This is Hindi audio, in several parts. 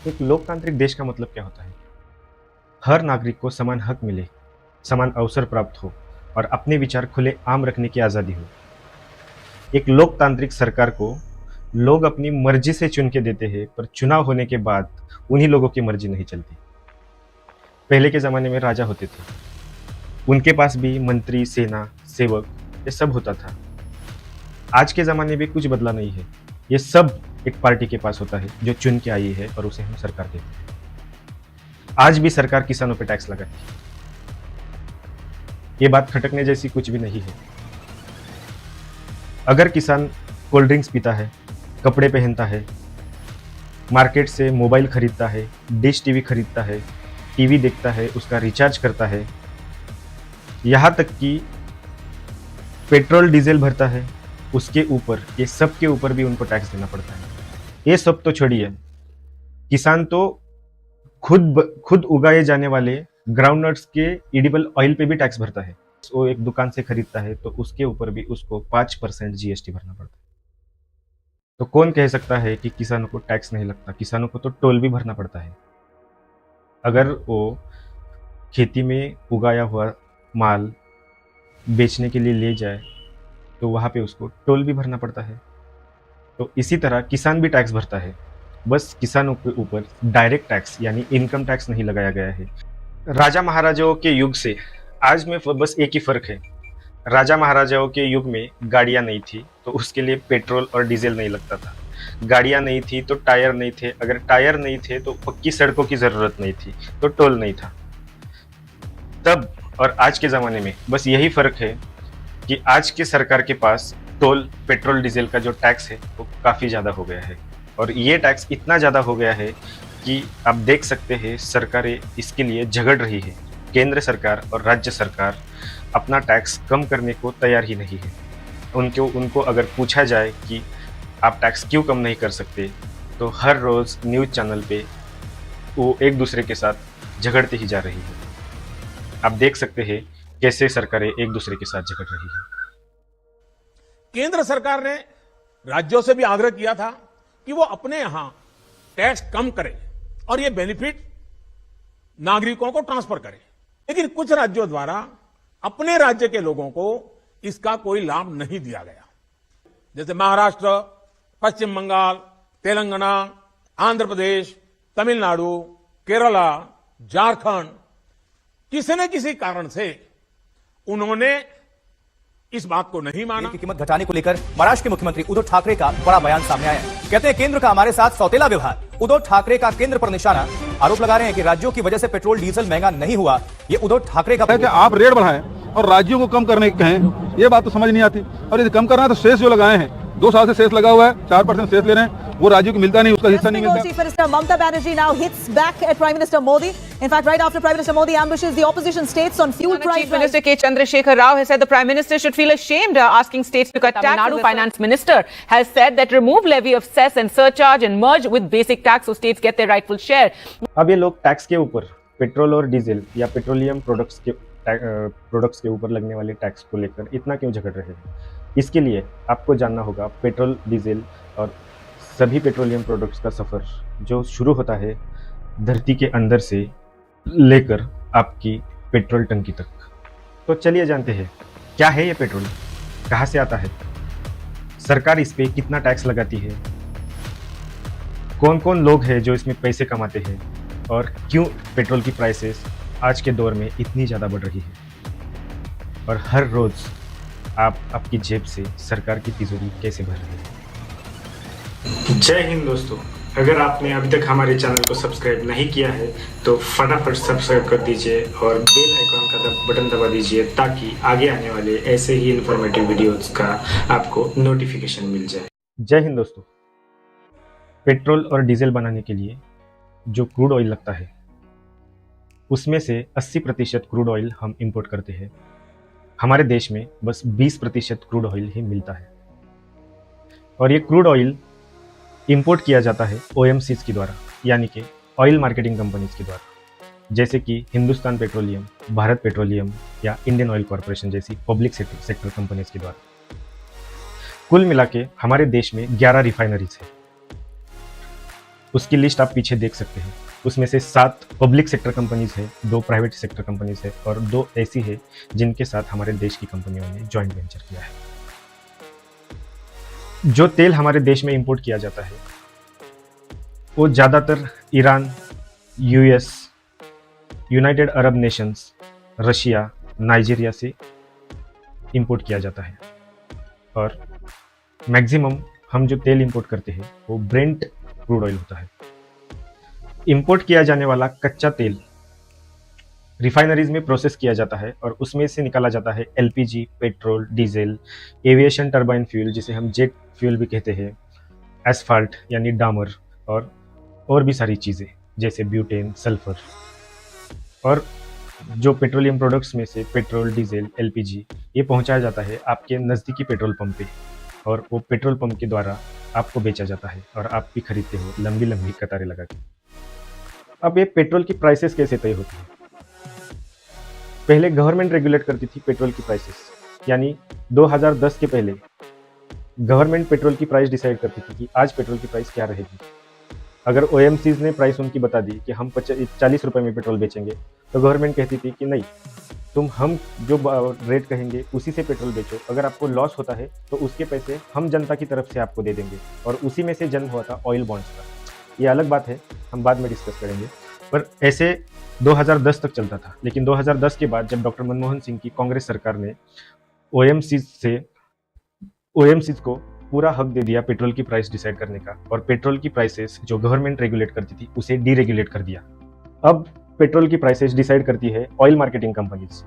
एक लोकतांत्रिक देश का मतलब क्या होता है? हर नागरिक को समान हक मिले, समान अवसर प्राप्त हो और अपने विचार खुले आम रखने की आज़ादी हो। एक लोकतांत्रिक सरकार को लोग अपनी मर्जी से चुन के देते हैं, पर चुनाव होने के बाद उन्हीं लोगों की मर्जी नहीं चलती। पहले के ज़माने में राजा होते थे, उनके पास भी मंत्री, सेना, सेवक ये सब होता था। आज के ज़माने में कुछ बदला नहीं है। ये सब एक पार्टी के पास होता है जो चुन के आई है और उसे हम सरकार देते हैं। आज भी सरकार किसानों पे टैक्स लगाती है। ये बात खटकने जैसी कुछ भी नहीं है। अगर किसान कोल्ड ड्रिंक्स पीता है, कपड़े पहनता है, मार्केट से मोबाइल खरीदता है, डिश टीवी खरीदता है, टीवी देखता है, उसका रिचार्ज करता है, यहाँ तक कि पेट्रोल डीजल भरता है, उसके ऊपर, ये सब के ऊपर भी उनको टैक्स देना पड़ता है। ये सब तो छोड़िए, किसान तो खुद उगाए जाने वाले ग्राउंडनट्स के एडिबल ऑयल पे भी टैक्स भरता है। वो एक दुकान से खरीदता है तो उसके ऊपर भी उसको 5% जीएसटी भरना पड़ता है। तो कौन कह सकता है कि किसानों को टैक्स नहीं लगता? किसानों को तो टोल भी भरना पड़ता है। अगर वो खेती में उगाया हुआ माल बेचने के लिए ले जाए तो वहाँ पे उसको टोल भी भरना पड़ता है। तो इसी तरह किसान भी टैक्स भरता है, बस किसानों के ऊपर डायरेक्ट टैक्स यानी इनकम टैक्स नहीं लगाया गया है। राजा महाराजाओं के युग से आज में बस एक ही फर्क है। राजा महाराजाओं के युग में गाड़ियां नहीं थी तो उसके लिए पेट्रोल और डीजल नहीं लगता था। गाड़ियां नहीं थी तो टायर नहीं थे, अगर टायर नहीं थे तो पक्की सड़कों की जरूरत नहीं थी, तो टोल नहीं था। तब और आज के ज़माने में बस यही फ़र्क है कि आज के सरकार के पास टोल, पेट्रोल, डीजल का जो टैक्स है वो काफ़ी ज़्यादा हो गया है। और ये टैक्स इतना ज़्यादा हो गया है कि आप देख सकते हैं सरकारें इसके लिए झगड़ रही है। केंद्र सरकार और राज्य सरकार अपना टैक्स कम करने को तैयार ही नहीं है। उनको अगर पूछा जाए कि आप टैक्स क्यों कम नहीं कर सकते, तो हर रोज़ न्यूज़ चैनल पे वो एक दूसरे के साथ झगड़ते ही जा रही है। आप देख सकते हैं कैसे सरकारें एक दूसरे के साथ झगड़ रही है। केंद्र सरकार ने राज्यों से भी आग्रह किया था कि वो अपने यहां टैक्स कम करे और ये बेनिफिट नागरिकों को ट्रांसफर करे, लेकिन कुछ राज्यों द्वारा अपने राज्य के लोगों को इसका कोई लाभ नहीं दिया गया। जैसे महाराष्ट्र, पश्चिम बंगाल, तेलंगाना, आंध्र प्रदेश, तमिलनाडु, केरला, झारखंड, किसी न किसी कारण से उन्होंने इस बात को नहीं माना। की कीमत घटाने को लेकर महाराष्ट्र के मुख्यमंत्री उद्धव ठाकरे का बड़ा बयान सामने आया है। कहते हैं केंद्र का हमारे साथ सौतेला व्यवहार। उद्धव ठाकरे का केंद्र पर निशाना, आरोप लगा रहे हैं कि राज्यों की वजह से पेट्रोल डीजल महंगा नहीं हुआ। ये उद्धव ठाकरे का कि आप रेट बढ़ाएं और राज्यों को कम करने कहें, ये बात तो समझ नहीं आती। और यदि कम करना है तो शेष जो लगाए हैं, 2 साल से शेष लगा हुआ है, 4% शेष ले रहे हैं, वो राज्यों को मिलता नहीं, उसका हिस्सा नहीं मिलता। Chief Minister Mamata Banerjee now hits back at Prime Minister Modi. In fact, right after Prime Minister Modi ambushes the opposition states on fuel price. Chief Minister K. Chandrasekhar Rao has said the Prime Minister should feel ashamed asking states to cut tax. Tamil Nadu Finance Minister has said that remove levy of cess and surcharge and merge with basic tax so states get their rightful share. अब ये लोग टैक्स के ऊपर पेट्रोल और डीजल या पेट्रोलियम प्रोडक्ट्स के ऊपर लगने वाले टैक्स को लेकर इतना क्यों झगड़ रहे हैं? इसके लिए आपको जानना होगा पेट्रोल, डीजल और सभी पेट्रोलियम प्रोडक्ट्स का सफ़र जो शुरू होता है धरती के अंदर से लेकर आपकी पेट्रोल टंकी तक। तो चलिए जानते हैं क्या है ये पेट्रोल, कहाँ से आता है, सरकार इस पे कितना टैक्स लगाती है, कौन कौन लोग हैं जो इसमें पैसे कमाते हैं और क्यों पेट्रोल की प्राइसेस आज के दौर में इतनी ज़्यादा बढ़ रही है, और हर रोज़ आप आपकी जेब से सरकार की तिजोरी कैसे भर रहे हैं। जय हिंद दोस्तों, अगर आपने अभी तक हमारे चैनल को सब्सक्राइब नहीं किया है तो फटाफट सब्सक्राइब कर दीजिए और बेल आइकॉन का बटन दबा दीजिए ताकि आगे आने वाले ऐसे ही इन्फॉर्मेटिव वीडियोस का आपको नोटिफिकेशन मिल जाए। जय हिंद दोस्तों, पेट्रोल और डीजल बनाने के लिए जो क्रूड ऑयल लगता है उसमें से 80% क्रूड ऑयल हम इंपोर्ट करते हैं। हमारे देश में बस 20% क्रूड ऑयल ही मिलता है और ये क्रूड ऑयल इंपोर्ट किया जाता है OMCs के द्वारा, यानी कि ऑयल मार्केटिंग कंपनीज के द्वारा, जैसे कि हिंदुस्तान पेट्रोलियम, भारत पेट्रोलियम या इंडियन ऑयल कॉरपोरेशन जैसी पब्लिक सेक्टर कंपनीज के द्वारा। कुल मिला के हमारे देश में 11 रिफाइनरीज है। उसकी लिस्ट आप पीछे देख सकते हैं। उसमें से 7 पब्लिक सेक्टर कंपनीज है, 2 प्राइवेट सेक्टर कंपनीज है और 2 ऐसी है जिनके साथ हमारे देश की कंपनियों ने जॉइंट वेंचर किया है। जो तेल हमारे देश में इंपोर्ट किया जाता है वो ज़्यादातर Iran, US, United Arab Nations, Russia, Nigeria से इंपोर्ट किया जाता है और मैक्सिमम हम जो तेल इंपोर्ट करते हैं वो ब्रेंट क्रूड ऑयल होता है। इंपोर्ट किया जाने वाला कच्चा तेल रिफाइनरीज में प्रोसेस किया जाता है और उसमें से निकाला जाता है LPG, petrol, diesel, aviation turbine fuel जिसे हम जेट फ्यूल भी कहते हैं, एसफाल्ट यानी डामर और भी सारी चीज़ें जैसे ब्यूटेन, सल्फर। और जो पेट्रोलियम प्रोडक्ट्स में से पेट्रोल, डीजल, एलपीजी ये पहुंचाया जाता है आपके नज़दीकी पेट्रोल पंप पे और वो पेट्रोल पंप के द्वारा आपको बेचा जाता है और आप भी खरीदते हो लंबी लंबी कतारें लगा के। अब ये पेट्रोल की प्राइसेस कैसे तय होती है? पहले गवर्नमेंट रेगुलेट करती थी पेट्रोल की प्राइसेस, यानी 2010 के पहले गवर्नमेंट पेट्रोल की प्राइस डिसाइड करती थी कि आज पेट्रोल की प्राइस क्या रहेगी। अगर ओएमसीज ने प्राइस उनकी बता दी कि हम 40 रुपए में पेट्रोल बेचेंगे तो गवर्नमेंट कहती थी कि नहीं, हम जो रेट कहेंगे उसी से पेट्रोल बेचो, अगर आपको लॉस होता है तो उसके पैसे हम जनता की तरफ से आपको दे देंगे। और उसी में से जन्म हुआ था ऑयल बॉन्ड्स का। ये अलग बात है, हम बाद में डिस्कस करेंगे, पर ऐसे 2010 तक चलता था। लेकिन 2010 के बाद जब डॉक्टर मनमोहन सिंह की कांग्रेस सरकार ने ओएमसीज को पूरा हक दे दिया पेट्रोल की प्राइस डिसाइड करने का और पेट्रोल की प्राइसेस जो गवर्नमेंट रेगुलेट करती थी उसे डीरेगुलेट कर दिया। अब पेट्रोल की प्राइसेस डिसाइड करती है ऑयल मार्केटिंग कंपनीज।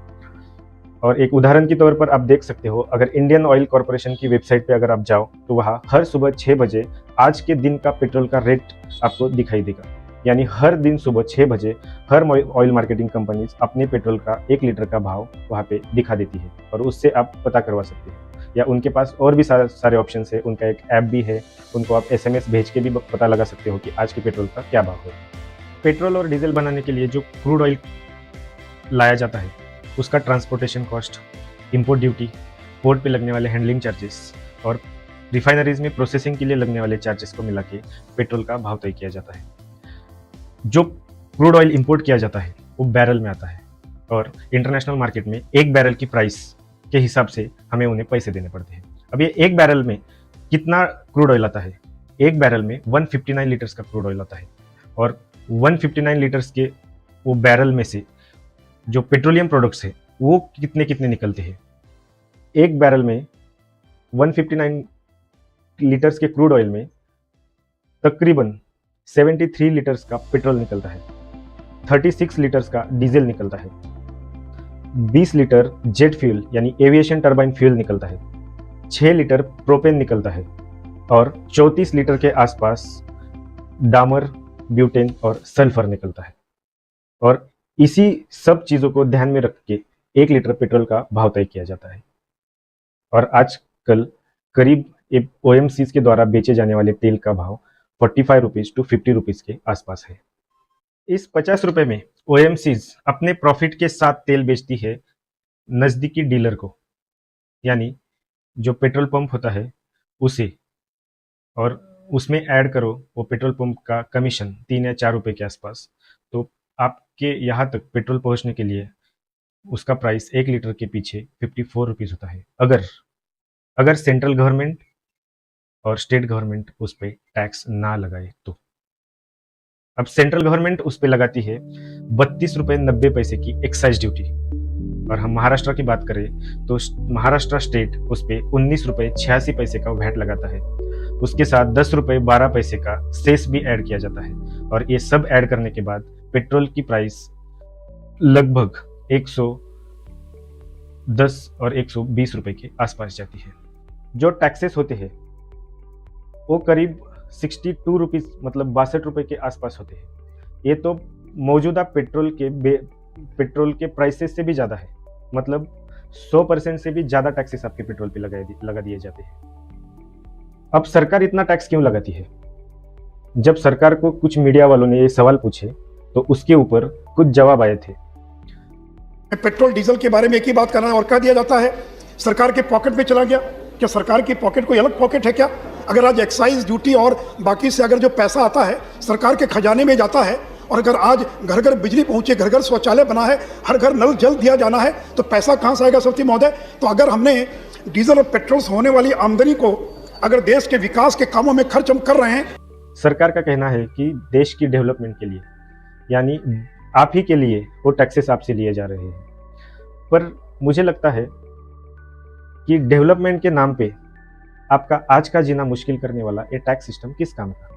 और एक उदाहरण के तौर पर आप देख सकते हो, अगर इंडियन ऑयल कॉर्पोरेशन की वेबसाइट पे अगर आप जाओ तो वहाँ हर सुबह 6 बजे आज के दिन का पेट्रोल का रेट आपको दिखाई देगा। यानी हर दिन सुबह 6 बजे हर ऑयल मार्केटिंग कंपनीज अपने पेट्रोल का 1 लीटर का भाव वहाँ पे दिखा देती है और उससे आप पता करवा सकते हैं। या उनके पास और भी सारे ऑप्शंस है, उनका एक ऐप भी है, उनको आप SMS भेज के भी पता लगा सकते हो कि आज के पेट्रोल का क्या भाव है। पेट्रोल और डीजल बनाने के लिए जो क्रूड ऑयल लाया जाता है उसका transportation cost, import duty, port पे लगने वाले हैंडलिंग चार्जेस और रिफाइनरीज में प्रोसेसिंग के लिए लगने वाले चार्जेस को मिला के पेट्रोल का भाव तय किया जाता है। जो क्रूड ऑयल इंपोर्ट किया जाता है वो बैरल में आता है और इंटरनेशनल मार्केट में 1 बैरल की प्राइस के हिसाब से हमें उन्हें पैसे देने पड़ते हैं। अब ये 1 बैरल में कितना क्रूड ऑयल आता है? 1 बैरल में 159 लीटर्स का क्रूड ऑयल आता है और 159 लीटर्स के वो बैरल में से जो पेट्रोलियम प्रोडक्ट्स है वो कितने निकलते हैं? 1 बैरल में 159 लीटर्स के क्रूड ऑयल में तकरीबन 73 लीटर्स का पेट्रोल निकलता है, 36 लीटर्स का डीजल निकलता है, 20 लीटर जेट फ्यूल यानी एविएशन टर्बाइन फ्यूल निकलता है, 6 लीटर प्रोपेन निकलता है और 34 लीटर के आसपास डामर, ब्यूटेन और सल्फर निकलता है। और इसी सब चीज़ों को ध्यान में रख के 1 लीटर पेट्रोल का भाव तय किया जाता है। और आजकल करीब ओएमसीज के द्वारा बेचे जाने वाले तेल का भाव 45 रुपीज़ to 50 रुपीज़ के आसपास है। इस 50 रुपये में ओएमसीज अपने प्रॉफिट के साथ तेल बेचती है नज़दीकी डीलर को, यानी जो पेट्रोल पंप होता है उसे, और उसमें ऐड करो वो पेट्रोल पंप का कमीशन 3 या 4 रुपये के आसपास, तो आपके यहाँ तक पेट्रोल पहुँचने के लिए उसका प्राइस 1 लीटर के पीछे 54 रुपीज़ होता है। अगर सेंट्रल गवर्नमेंट और स्टेट गवर्नमेंट उस पर टैक्स ना लगाए तो। अब सेंट्रल गवर्नमेंट उस पर लगाती है 32 रुपये 90 पैसे की एक्साइज ड्यूटी, और हम महाराष्ट्र की बात करें तो महाराष्ट्र स्टेट उस पर 19 रुपये 86 पैसे का वैट लगाता है। उसके साथ 10 रुपये 12 पैसे का सेस भी ऐड किया जाता है और ये सब ऐड करने के बाद पेट्रोल की प्राइस लगभग 110 और 120 रुपये के आसपास जाती है। जो टैक्सेस होते हैं वो करीब 62 रुपीज़ मतलब 62 रुपये के आसपास होते हैं। ये तो मौजूदा पेट्रोल के प्राइसेस से भी ज़्यादा है, मतलब 100% से भी ज़्यादा टैक्सेस आपके पेट्रोल पे लगा दिए जाते हैं। अब सरकार इतना टैक्स क्यों लगाती है? जब सरकार को कुछ मीडिया वालों ने ये सवाल पूछे तो उसके ऊपर कुछ जवाब आए थे। पेट्रोल डीजल के बारे में एक ही बात करना और कह दिया जाता है सरकार के पॉकेट में चला गया। क्या सरकार की पॉकेट कोई अलग पॉकेट है क्या? अगर आज एक्साइज ड्यूटी और बाकी से अगर जो पैसा आता है सरकार के खजाने में जाता है, और अगर आज घर घर बिजली पहुंचे, घर घर शौचालय बना है, हर घर नल जल दिया जाना है, तो पैसा कहां से आएगा सभापति महोदय? तो अगर हमने डीजल और पेट्रोल से होने वाली आमदनी को अगर देश के विकास के कामों में खर्च हम कर रहे हैं, सरकार का कहना है कि देश की डेवलपमेंट के लिए, यानी आप ही के लिए वो टैक्सेस आपसे लिए जा रहे हैं, पर मुझे लगता है कि डेवलपमेंट के नाम पे आपका आज का जीना मुश्किल करने वाला ये टैक्स सिस्टम किस काम का?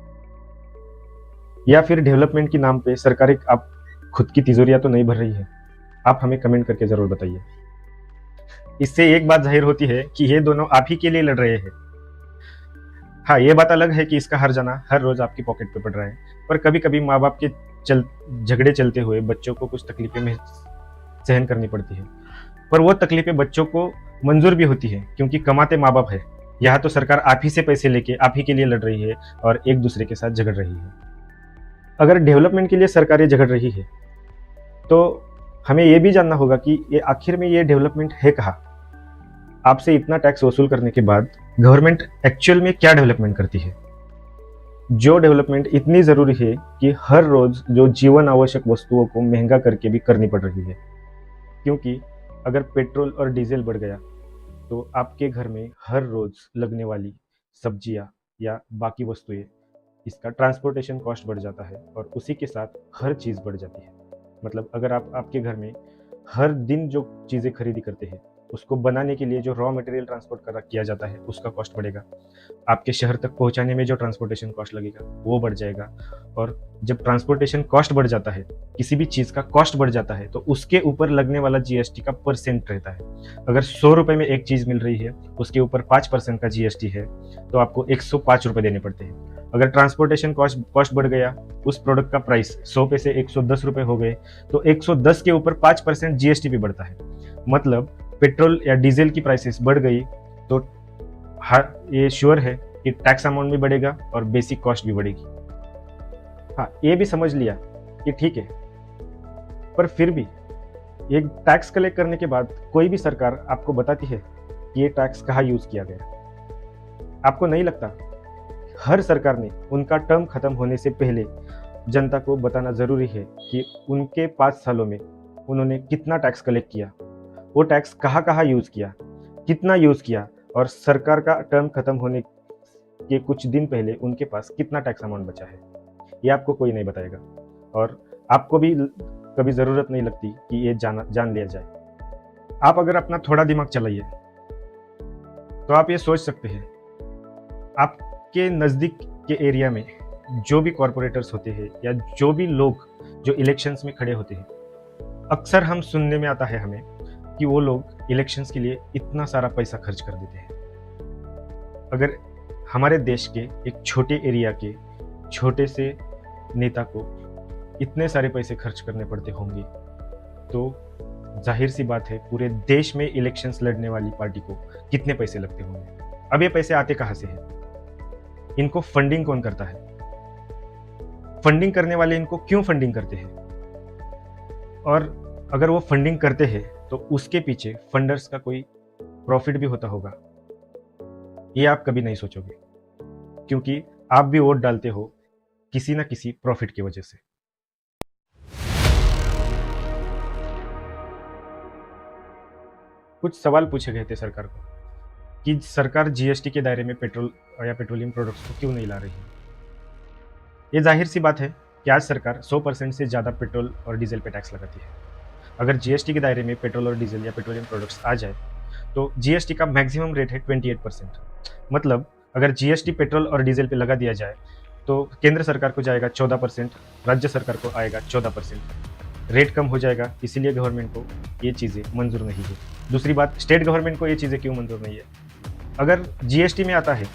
या फिर डेवलपमेंट के नाम पे सरकार आप खुद की तिजोरियां तो नहीं भर रही है? आप हमें कमेंट करके जरूर बताइए। इससे एक बात जाहिर होती है कि ये दोनों आप ही के लिए लड़ रहे हैं। हाँ, ये बात अलग है कि इसका हर जाना हर रोज आपकी पॉकेट पे पड़ रहा है, पर कभी कभी माँ बाप के झगड़े चलते हुए बच्चों को कुछ तकलीफें में सहन करनी पड़ती है, पर वो तकलीफें बच्चों को मंजूर भी होती है क्योंकि कमाते माँ बाप है। यहाँ तो सरकार आप ही से पैसे लेके आप ही के लिए लड़ रही है और एक दूसरे के साथ झगड़ रही है। अगर डेवलपमेंट के लिए सरकार ये झगड़ रही है तो हमें ये भी जानना होगा कि ये आखिर में ये डेवलपमेंट है कहाँ? आपसे इतना टैक्स वसूल करने के बाद गवर्नमेंट एक्चुअल में क्या डेवलपमेंट करती है? जो डेवलपमेंट इतनी जरूरी है कि हर रोज जो जीवन आवश्यक वस्तुओं को महंगा करके भी करनी पड़ रही है, क्योंकि अगर पेट्रोल और डीजल बढ़ गया तो आपके घर में हर रोज लगने वाली सब्जियां या बाकी वस्तुएं, इसका ट्रांसपोर्टेशन कॉस्ट बढ़ जाता है और उसी के साथ हर चीज़ बढ़ जाती है। मतलब अगर आप आपके घर में हर दिन जो चीज़ें खरीदी करते हैं उसको बनाने के लिए जो रॉ मटेरियल ट्रांसपोर्ट किया जाता है उसका कॉस्ट बढ़ेगा, आपके शहर तक पहुंचाने में जो ट्रांसपोर्टेशन कॉस्ट लगेगा वो बढ़ जाएगा। और जब ट्रांसपोर्टेशन कॉस्ट बढ़ जाता है, किसी भी चीज़ का कॉस्ट बढ़ जाता है, तो उसके ऊपर लगने वाला जीएसटी का परसेंट रहता है। अगर 100 रुपये में एक चीज़ मिल रही है, उसके ऊपर 5% का जीएसटी है, तो आपको 105 रुपये देने पड़ते हैं। अगर ट्रांसपोर्टेशन कॉस्ट बढ़ गया, उस प्रोडक्ट का प्राइस 100 पे से 110 रुपये हो गए, तो 110 के ऊपर 5% जीएसटी भी बढ़ता है। मतलब पेट्रोल या डीजल की प्राइसेस बढ़ गई तो ये श्योर है कि टैक्स अमाउंट भी बढ़ेगा और बेसिक कॉस्ट भी बढ़ेगी। हाँ, ये भी समझ लिया कि ठीक है, पर फिर भी ये टैक्स कलेक्ट करने के बाद कोई भी सरकार आपको बताती है कि ये टैक्स कहाँ यूज किया गया। आपको नहीं लगता हर सरकार ने उनका टर्म खत्म होने से पहले जनता को बताना जरूरी है कि उनके 5 सालों में उन्होंने कितना टैक्स कलेक्ट किया, वो टैक्स कहाँ कहाँ यूज किया, कितना यूज किया, और सरकार का टर्म खत्म होने के कुछ दिन पहले उनके पास कितना टैक्स अमाउंट बचा है। ये आपको कोई नहीं बताएगा और आपको भी कभी ज़रूरत नहीं लगती कि ये जान लिया जाए। आप अगर अपना थोड़ा दिमाग चलाइए तो आप ये सोच सकते हैं, आपके नज़दीक के एरिया में जो भी कॉरपोरेटर्स होते हैं या जो भी लोग जो इलेक्शंस में खड़े होते हैं, अक्सर हम सुनने में आता है हमें कि वो लोग इलेक्शंस के लिए इतना सारा पैसा खर्च कर देते हैं। अगर हमारे देश के एक छोटे एरिया के छोटे से नेता को इतने सारे पैसे खर्च करने पड़ते होंगे तो जाहिर सी बात है पूरे देश में इलेक्शंस लड़ने वाली पार्टी को कितने पैसे लगते होंगे। अब ये पैसे आते कहाँ से हैं? इनको फंडिंग कौन करता है? फंडिंग करने वाले इनको क्यों फंडिंग करते हैं? और अगर वो फंडिंग करते हैं तो उसके पीछे फंडर्स का कोई प्रॉफिट भी होता होगा, ये आप कभी नहीं सोचोगे, क्योंकि आप भी वोट डालते हो किसी ना किसी प्रॉफिट की वजह से। कुछ सवाल पूछे गए थे सरकार को कि सरकार जीएसटी के दायरे में पेट्रोल या पेट्रोलियम प्रोडक्ट्स को क्यों नहीं ला रही है। ये जाहिर सी बात है कि आज सरकार 100% से ज़्यादा पेट्रोल और डीजल पे टैक्स लगाती है। अगर जीएसटी के दायरे में पेट्रोल और डीजल या पेट्रोलियम प्रोडक्ट्स आ जाए तो जीएसटी का मैक्सिमम रेट है 28%। मतलब अगर जीएसटी पेट्रोल और डीजल पे लगा दिया जाए तो केंद्र सरकार को जाएगा 14%, राज्य सरकार को आएगा 14%। रेट कम हो जाएगा, इसीलिए गवर्नमेंट को ये चीज़ें मंजूर नहीं है। दूसरी बात, स्टेट गवर्नमेंट को ये चीज़ें क्यों मंजूर नहीं है? अगर जीएसटी में आता है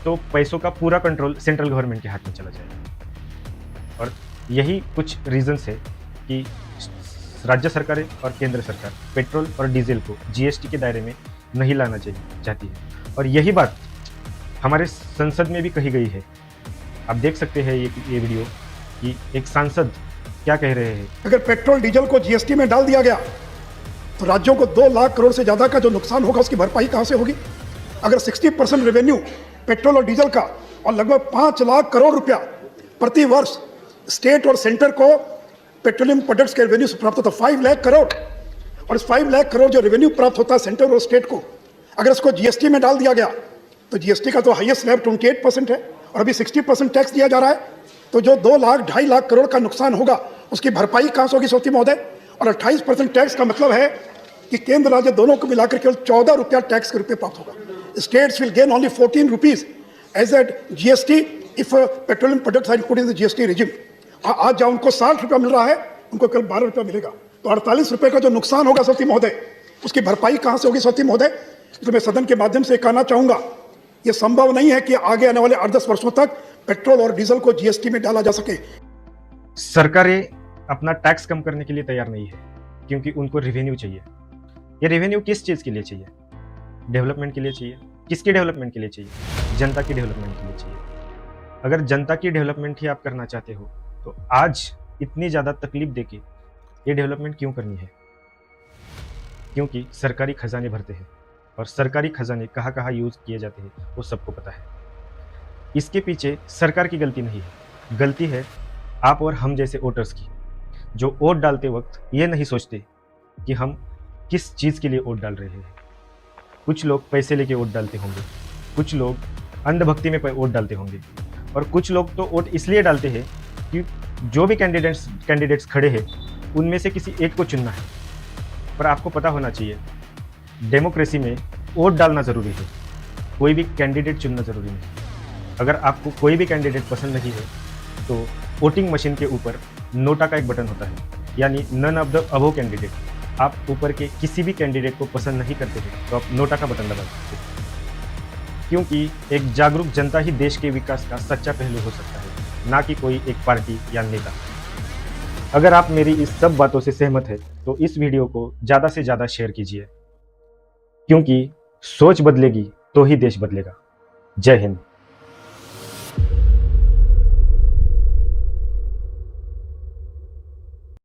तो पैसों का पूरा कंट्रोल सेंट्रल गवर्नमेंट के हाथ में चला जाएगा। और यही कुछ रीजंस है कि राज्य सरकारें और केंद्र सरकार पेट्रोल और डीजल को जीएसटी के दायरे में नहीं लाना चाहती है। और यही बात हमारे संसद में भी कही गई है। आप देख सकते हैं ये वीडियो कि एक सांसद क्या कह रहे हैं। अगर पेट्रोल डीजल को जीएसटी में डाल दिया गया तो राज्यों को 2 लाख करोड़ से ज्यादा का जो नुकसान होगा उसकी भरपाई कहां से होगी? अगर 60% रेवेन्यू पेट्रोल और डीजल का, और लगभग 5 लाख करोड़ रुपया प्रति वर्ष स्टेट और सेंटर को पेट्रोलियम प्रोडक्ट्स के रेवेन्यू से प्राप्त होता है, 5 लाख करोड़। और इस 5 लाख करोड़ जो रेवेन्यू प्राप्त होता है सेंटर और स्टेट को, अगर इसको जीएसटी में डाल दिया गया तो जीएसटी का तो हाईएस्ट स्लैब 28% है, और अभी 60% टैक्स दिया जा रहा है। तो जो 2 लाख 2.5 लाख करोड़ का नुकसान होगा उसकी भरपाई कहां से होगी सौती महोदय? और 28% टैक्स का मतलब है कि केंद्र राज्य दोनों को मिलाकर केवल 14 रुपया टैक्स के रूप में प्राप्त होगा। States will gain only 14 rupees as a GST if petroleum products are included in the GST regime. आज जहां उनको 60 रुपया मिल रहा है, उनको केवल 12 रुपया मिलेगा। तो 48 रुपए का जो नुकसान होगा सौती महोदय, उसकी भरपाई कहां से होगी सौती महोदय? इसलिए मैं सदन के माध्यम से कहना चाहूंगा, यह संभव नहीं है कि आगे आने वाले 8-10 वर्षों तक पेट्रोल और डीजल को जीएसटी में डाला जा सके। सरकारें अपना टैक्स कम करने के लिए तैयार नहीं है, क्योंकि उनको रेवेन्यू चाहिए। ये रेवेन्यू किस चीज़ के लिए चाहिए? डेवलपमेंट के लिए चाहिए। किसके डेवलपमेंट के लिए चाहिए? जनता की डेवलपमेंट के लिए चाहिए। अगर जनता की डेवलपमेंट ही आप करना चाहते हो तो आज इतनी ज़्यादा तकलीफ देके ये डेवलपमेंट क्यों करनी है? क्योंकि सरकारी खजाने भरते हैं, और सरकारी खजाने कहाँ कहाँ यूज़ किए जाते हैं वो सबको पता है। इसके पीछे सरकार की गलती नहीं है, गलती है आप और हम जैसे वोटर्स की, जो वोट डालते वक्त ये नहीं सोचते कि हम किस चीज़ के लिए वोट डाल रहे हैं। कुछ लोग पैसे लेके वोट डालते होंगे, कुछ लोग अंधभक्ति में वोट डालते होंगे, और कुछ लोग तो वोट इसलिए डालते हैं कि जो भी कैंडिडेट्स खड़े हैं उनमें से किसी एक को चुनना है। पर आपको पता होना चाहिए, डेमोक्रेसी में वोट डालना ज़रूरी है, कोई भी कैंडिडेट चुनना ज़रूरी नहीं। अगर आपको कोई भी कैंडिडेट पसंद नहीं है तो वोटिंग मशीन के ऊपर नोटा का एक बटन होता है, यानी none of the above candidate. आप ऊपर के किसी भी कैंडिडेट को पसंद नहीं करते हैं तो आप नोटा का बटन दबा सकते हैं, क्योंकि एक जागरूक जनता ही देश के विकास का सच्चा पहलू हो सकता है, ना कि कोई एक पार्टी या नेता। अगर आप मेरी इस सब बातों से सहमत हैं तो इस वीडियो को ज़्यादा से ज़्यादा शेयर कीजिए, क्योंकि सोच बदलेगी तो ही देश बदलेगा। जय हिंद।